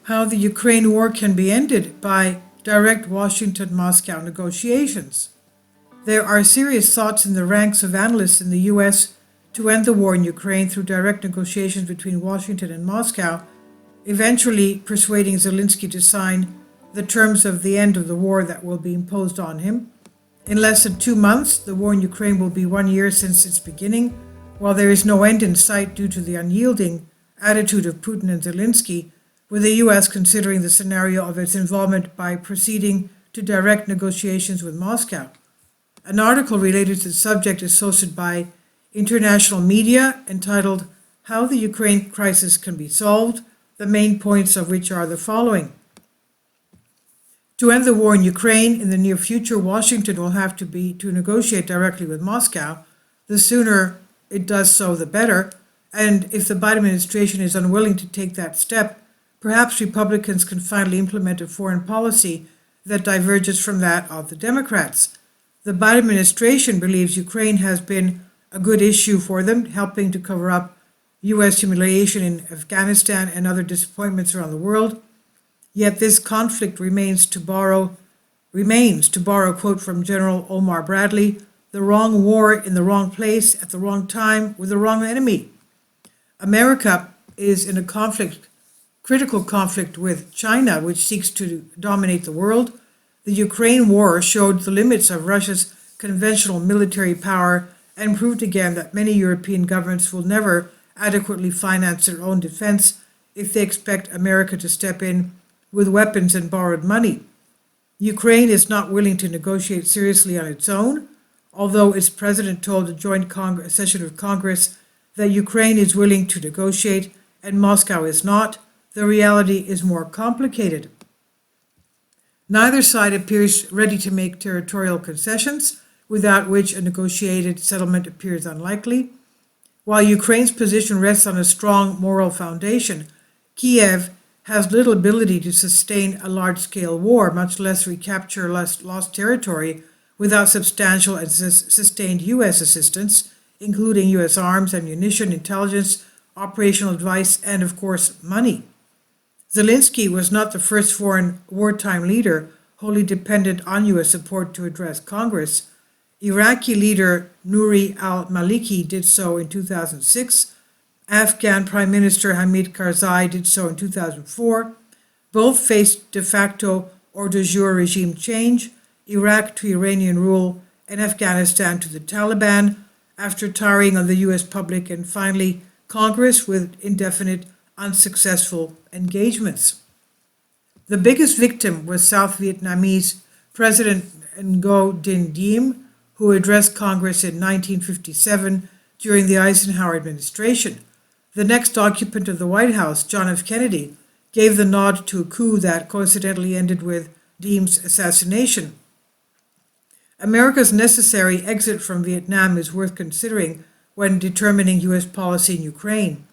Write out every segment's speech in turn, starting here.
how the Ukraine war can be ended by direct Washington-Moscow negotiations. There are serious thoughts in the ranks of analysts in the U.S. to end the war in Ukraine through direct negotiations between Washington and Moscow, eventually persuading Zelensky to sign the terms of the end of the war that will be imposed on him. In less than 2 months, the war in Ukraine will be 1 year since its beginning, while there is no end in sight due to the unyielding attitude of Putin and Zelensky, with the U.S. considering the scenario of its involvement by proceeding to direct negotiations with Moscow. An article related to the subject is hosted by international media entitled How the Ukraine Crisis Can Be Solved, the main points of which are the following. To end the war in Ukraine in the near future, Washington will have to negotiate directly with Moscow. The sooner it does so, the better. And if the Biden administration is unwilling to take that step, perhaps Republicans can finally implement a foreign policy that diverges from that of the Democrats. The Biden administration believes Ukraine has been a good issue for them, helping to cover up U.S. humiliation in Afghanistan and other disappointments around the world. Yet this conflict remains, to borrow a quote from General Omar Bradley, the wrong war in the wrong place at the wrong time with the wrong enemy. America is in a critical conflict with China, which seeks to dominate the world. The Ukraine war showed the limits of Russia's conventional military power and proved again that many European governments will never adequately finance their own defense if they expect America to step in with weapons and borrowed money. Ukraine is not willing to negotiate seriously on its own, although its president told a joint session of Congress that Ukraine is willing to negotiate and Moscow is not. The reality is more complicated. Neither side appears ready to make territorial concessions, without which a negotiated settlement appears unlikely. While Ukraine's position rests on a strong moral foundation, Kiev has little ability to sustain a large-scale war, much less recapture lost territory, without substantial and sustained U.S. assistance, including U.S. arms, ammunition, intelligence, operational advice, and, of course, money. Zelensky was not the first foreign wartime leader wholly dependent on U.S. support to address Congress. Iraqi leader Nouri al-Maliki did so in 2006. Afghan Prime Minister Hamid Karzai did so in 2004. Both faced de facto or de jure regime change, Iraq to Iranian rule, and Afghanistan to the Taliban, after tiring on the U.S. public and finally Congress with indefinite unsuccessful engagements. The biggest victim was South Vietnamese President Ngo Dinh Diem, who addressed Congress in 1957 during the Eisenhower administration. The next occupant of the White House, John F. Kennedy, gave the nod to a coup that coincidentally ended with Diem's assassination. America's necessary exit from Vietnam is worth considering when determining U.S. policy in Ukraine.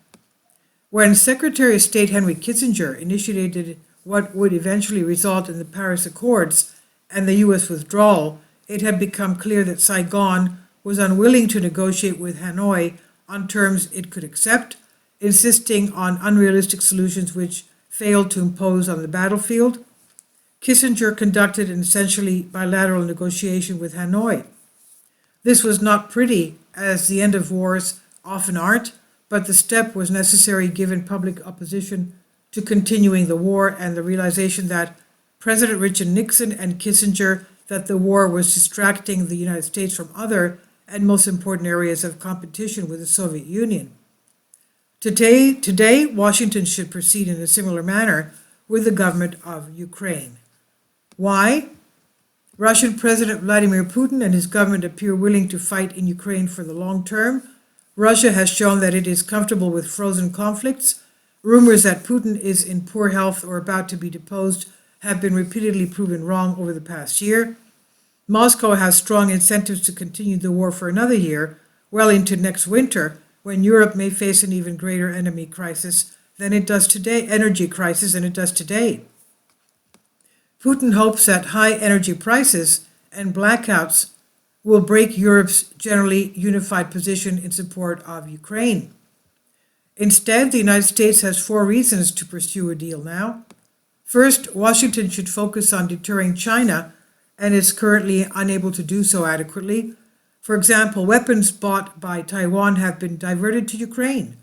When Secretary of State Henry Kissinger initiated what would eventually result in the Paris Accords and the U.S. withdrawal, it had become clear that Saigon was unwilling to negotiate with Hanoi on terms it could accept, insisting on unrealistic solutions which failed to impose on the battlefield. Kissinger conducted an essentially bilateral negotiation with Hanoi. This was not pretty, as the end of wars often aren't, but the step was necessary given public opposition to continuing the war and the realization that President Richard Nixon and Kissinger that the war was distracting the United States from other and most important areas of competition with the Soviet Union. Today, Washington should proceed in a similar manner with the government of Ukraine. Why? Russian President Vladimir Putin and his government appear willing to fight in Ukraine for the long term. Russia has shown that it is comfortable with frozen conflicts. Rumors that Putin is in poor health or about to be deposed have been repeatedly proven wrong over the past year. Moscow has strong incentives to continue the war for another year, well into next winter, when Europe may face an even greater energy crisis than it does today. Putin hopes that high energy prices and blackouts will break Europe's generally unified position in support of Ukraine. Instead, the United States has 4 reasons to pursue a deal now. First, Washington should focus on deterring China and is currently unable to do so adequately. For example, weapons bought by Taiwan have been diverted to Ukraine.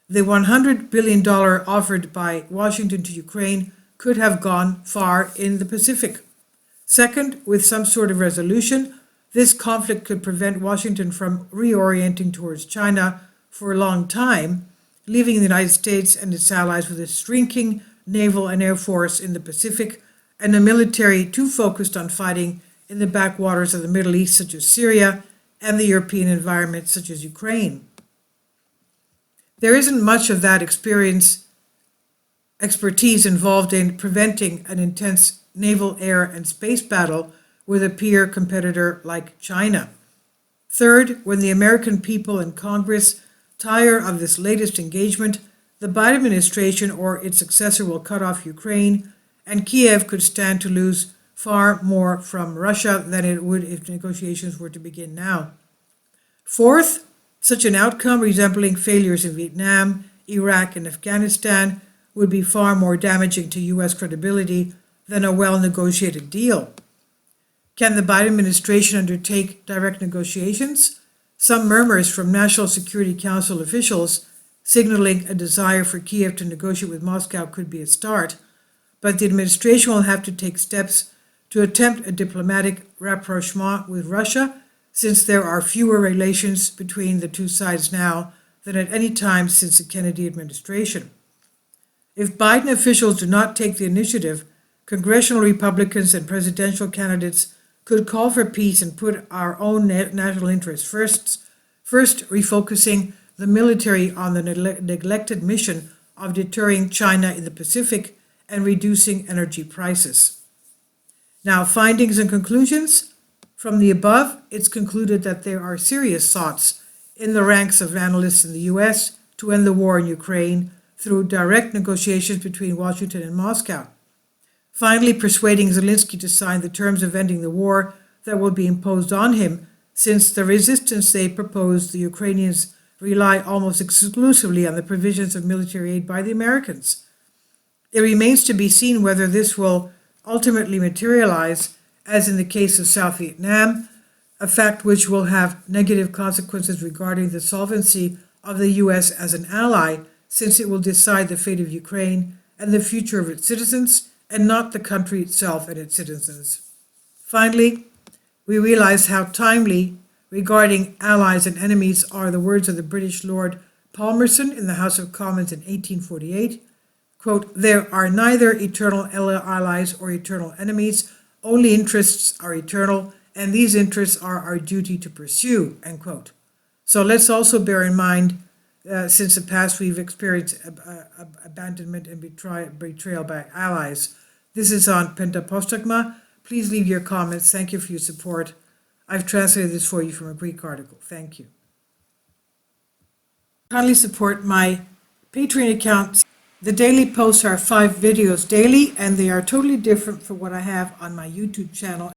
The $100 billion offered by Washington to Ukraine could have gone far in the Pacific. Second, with some sort of resolution, this conflict could prevent Washington from reorienting towards China for a long time, leaving the United States and its allies with a shrinking naval and air force in the Pacific and a military too focused on fighting in the backwaters of the Middle East, such as Syria, and the European environment, such as Ukraine. There isn't much of that expertise involved in preventing an intense naval, air, and space battle with a peer competitor like China. Third, when the American people and Congress tire of this latest engagement, the Biden administration or its successor will cut off Ukraine, and Kiev could stand to lose far more from Russia than it would if negotiations were to begin now. Fourth, such an outcome resembling failures in Vietnam, Iraq, and Afghanistan would be far more damaging to U.S. credibility than a well-negotiated deal. Can the Biden administration undertake direct negotiations? Some murmurs from National Security Council officials signaling a desire for Kiev to negotiate with Moscow could be a start, but the administration will have to take steps to attempt a diplomatic rapprochement with Russia, since there are fewer relations between the two sides now than at any time since the Kennedy administration. If Biden officials do not take the initiative, congressional Republicans and presidential candidates could call for peace and put our own national interests first refocusing the military on the neglected mission of deterring China in the Pacific and reducing energy prices. Now, findings and conclusions. From the above, it's concluded that there are serious thoughts in the ranks of analysts in the U.S. to end the war in Ukraine through direct negotiations between Washington and Moscow. Finally, persuading Zelensky to sign the terms of ending the war that will be imposed on him, since the resistance they propose, the Ukrainians rely almost exclusively on the provisions of military aid by the Americans. It remains to be seen whether this will ultimately materialize, as in the case of South Vietnam, a fact which will have negative consequences regarding the solvency of the U.S. as an ally, since it will decide the fate of Ukraine and the future of its citizens, and not the country itself and its citizens. Finally, we realize how timely regarding allies and enemies are the words of the British Lord Palmerston in the House of Commons in 1848, quote, "There are neither eternal allies or eternal enemies, only interests are eternal, and these interests are our duty to pursue," end quote. So let's also bear in mind, since the past we've experienced abandonment and betrayal by allies. This is on Pentapostagma. Please leave your comments. Thank you for your support. I've translated this for you from a Greek article. Thank you. Kindly support my Patreon account. The daily posts are 5 videos daily, and they are totally different from what I have on my YouTube channel.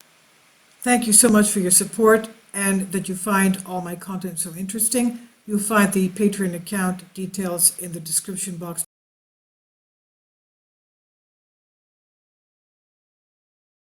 Thank you so much for your support and that you find all my content so interesting. You'll find the Patreon account details in the description box